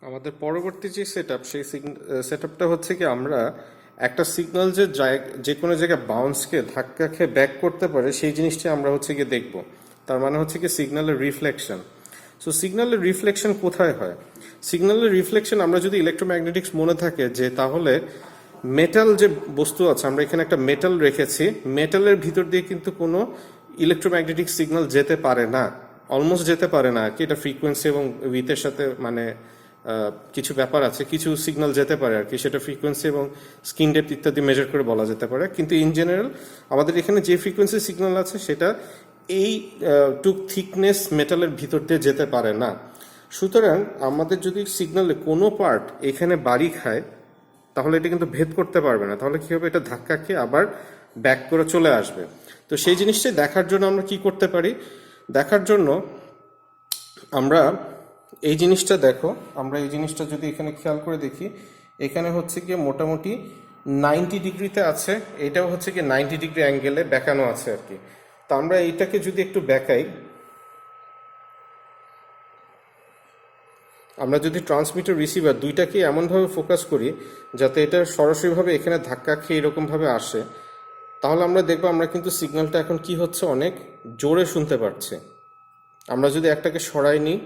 আমাদের পরবর্তী যে সেটআপ সেই সেটআপটা হচ্ছে কি আমরা একটা সিগন্যাল যে কোনো জায়গায় বাউন্সকে ধাক্কা খেয়ে ব্যাক করতে পারে সেই জিনিসটা আমরা হচ্ছে কি দেখব। তার মানে হচ্ছে কি সিগন্যালের রিফ্লেকশন। সো সিগন্যালের রিফ্লেকশন কোথায় হয়? সিগন্যালের রিফ্লেকশন আমরা যদি ইলেকট্রোম্যাগনেটিক্স মনে থাকে যে তাহলে মেটাল যে বস্তু আছে, আমরা এখানে একটা মেটাল রেখেছি, মেটালের ভিতর দিয়ে কিন্তু কোনো ইলেকট্রোম্যাগনেটিক সিগন্যাল যেতে পারে না, অলমোস্ট যেতে পারে না আর কি। এটা ফ্রিকোয়েন্সি এবং উইথের সাথে মানে কিছু ব্যাপার আছে, কিছু সিগন্যাল যেতে পারে আর কি, সেটা ফ্রিকোয়েন্সি এবং স্কিন ডেপথ ইত্যাদি মেজার করে বলা যেতে পারে। কিন্তু ইন জেনারেল আমাদের এখানে যে ফ্রিকোয়েন্সি সিগন্যাল আছে সেটা এই টুক থিকনেস মেটালের ভিতর দিয়ে যেতে পারে না। সুতরাং আমাদের যদি সিগন্যালে কোনো পার্ট এখানে বাড়ি খায় তাহলে এটা কিন্তু ভেদ করতে পারবে না। তাহলে কি হবে? এটা ধাক্কা খেয়ে আবার ব্যাক করে চলে আসবে। তো সেই জিনিসটাই দেখার জন্য আমরা কি করতে পারি? দেখার জন্য আমরা এই জিনিসটা দেখো, আমরা এই জিনিসটা যদি এখানে খেয়াল করে দেখি, এখানে হচ্ছে গিয়ে মোটামুটি 90 ডিগ্রিতে আছে, এটাও হচ্ছে গিয়ে 90 ডিগ্রি অ্যাঙ্গেলে বেঁকানো আছে আর কি। তো আমরা এইটাকে যদি একটু বেঁকাই, আমরা যদি ট্রান্সমিটার রিসিভার দুইটাকে এমনভাবে ফোকাস করি যাতে এটা সরাসরিভাবে এখানে ধাক্কা খেয়ে এরকমভাবে আসে, তাহলে আমরা দেখবো আমরা কিন্তু সিগন্যালটা এখন কি হচ্ছে, অনেক জোরে শুনতে পাচ্ছি। আমরা যদি একটাকে সরাই নিই,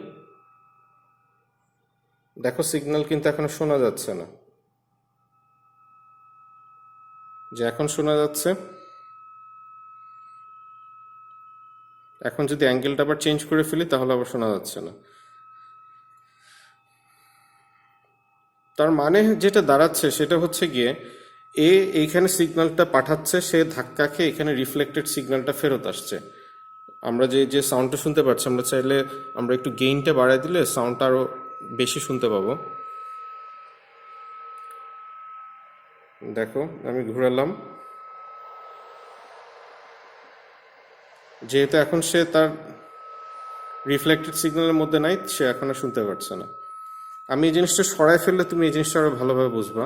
দেখো সিগন্যাল কিন্তু এখন শোনা যাচ্ছে না। যে এখন শোনা যাচ্ছে, এখন যদি অ্যাঙ্গেলটা আবার চেঞ্জ করে ফেলি তাহলে আবার শোনা যাচ্ছে না। তার মানে যেটা দাঁড়াচ্ছে সেটা হচ্ছে গিয়ে এইখানে সিগন্যালটা পাঠাচ্ছে, সে ধাক্কা খেয়ে এখানে রিফ্লেক্টেড সিগন্যালটা ফেরত আসছে। আমরা যে সাউন্ডটা শুনতে পাচ্ছি, আমরা চাইলে আমরা একটু গেইনটা বাড়াই দিলে সাউন্ডটা আরো বেশি শুনতে পাবো। দেখো আমি ঘুরালাম, যেহেতু এখন সে তার রিফ্লেক্টেড সিগন্যালের মধ্যে নাই, সে এখন আর শুনতে পারছে না। আমি এই জিনিসটা সরাই ফেললে তুমি এই জিনিসটা আরো ভালোভাবে বুঝবা।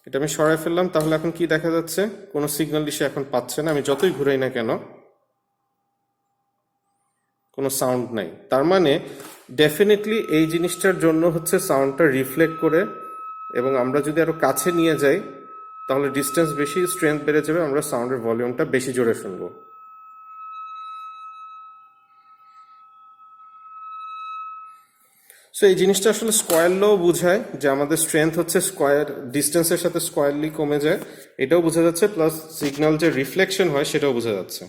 এটা আমি সরাই ফেললাম, তাহলে এখন কি দেখা যাচ্ছে? কোনো সিগন্যালই সে এখন পাচ্ছে না। আমি যতই ঘুরাই না কেন কোনো সাউন্ড নাই। তার মানে ডেফিনেটলি এই জিনিসটার জন্য হচ্ছে সাউন্ডটা রিফ্লেক্ট করে, এবং আমরা যদি আরো কাছে নিয়ে যাই তাহলে ডিস্টেন্স বেশি, স্ট্রেংথ বেড়ে যাবে, আমরা সাউন্ডের ভলিউমটা বেশি জোরে শুনবো। সো এই জিনিসটা আসলে স্কোয়ার লও বোঝায় যে আমাদের স্ট্রেংথ হচ্ছে স্কোয়ার ডিস্টেন্সের সাথে স্কোয়ারলি কমে যায়, এটাও বোঝা যাচ্ছে, প্লাস সিগন্যাল যে রিফ্লেকশন হয় সেটাও বোঝা যাচ্ছে।